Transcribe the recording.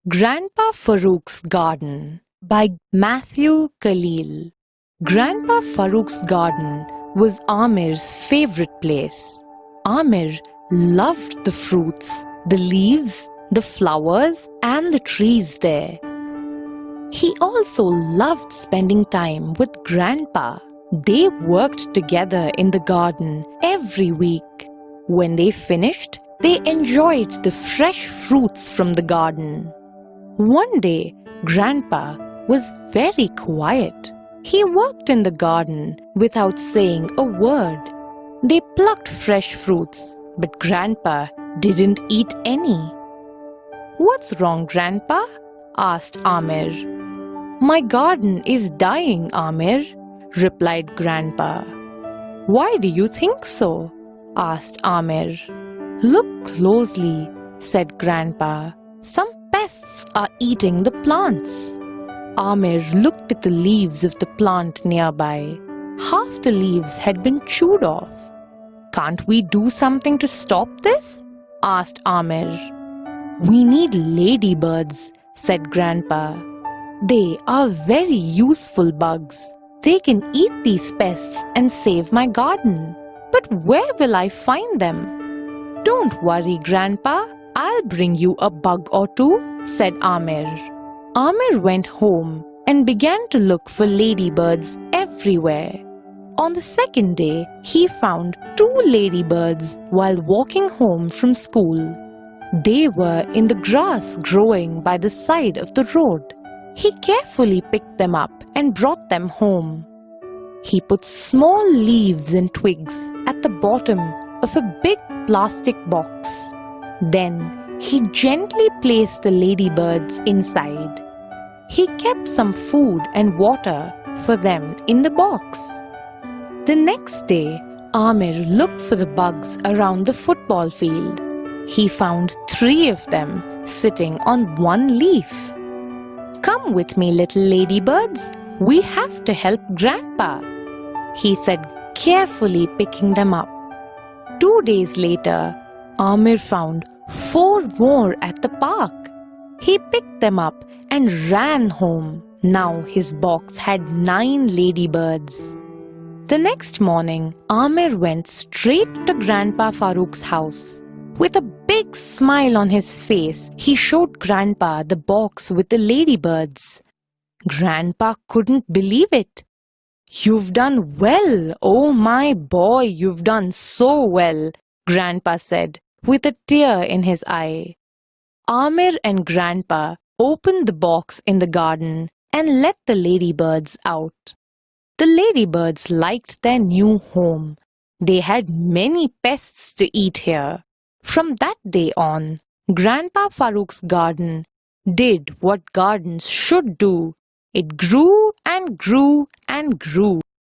Grandpa Farouk's Garden by Matthew Khalil. Grandpa Farouk's garden was Amir's favorite place. Amir loved the fruits, the leaves, the flowers, and the trees there. He also loved spending time with Grandpa. They worked together in the garden every week. When they finished, they enjoyed the fresh fruits from the garden. One day, Grandpa was very quiet. He worked in the garden without saying a word. They plucked fresh fruits, but Grandpa didn't eat any. "What's wrong, Grandpa?" asked Amir. "My garden is dying, Amir," replied Grandpa. "Why do you think so?" asked Amir. "Look closely," said Grandpa. "Some pests are eating the plants." Amir looked at the leaves of the plant nearby. Half the leaves had been chewed off. "Can't we do something to stop this?" asked Amir. "We need ladybirds," said Grandpa. "They are very useful bugs. They can eat these pests and save my garden. But where will I find them?" "Don't worry, Grandpa. I'll bring you a bug or two," said Amir. Amir went home and began to look for ladybirds everywhere. On the second day, he found 2 ladybirds while walking home from school. They were in the grass growing by the side of the road. He carefully picked them up and brought them home. He put small leaves and twigs at the bottom of a big plastic box. Then he gently placed the ladybirds inside. He kept some food and water for them in the box. The next day, Amir looked for the bugs around the football field. He found 3 of them sitting on one leaf. "Come with me, little ladybirds. We have to help Grandpa," he said, carefully picking them up. 2 days later, Amir found 4 more at the park. He picked them up and ran home. Now his box had 9 ladybirds. The next morning, Amir went straight to Grandpa Farouk's house. With a big smile on his face, he showed Grandpa the box with the ladybirds. Grandpa couldn't believe it. "You've done well, oh my boy, you've done so well," Grandpa said, with a tear in his eye. Amir and Grandpa opened the box in the garden and let the ladybirds out. The ladybirds liked their new home. They had many pests to eat here. From that day on, Grandpa Farouk's garden did what gardens should do. It grew and grew and grew.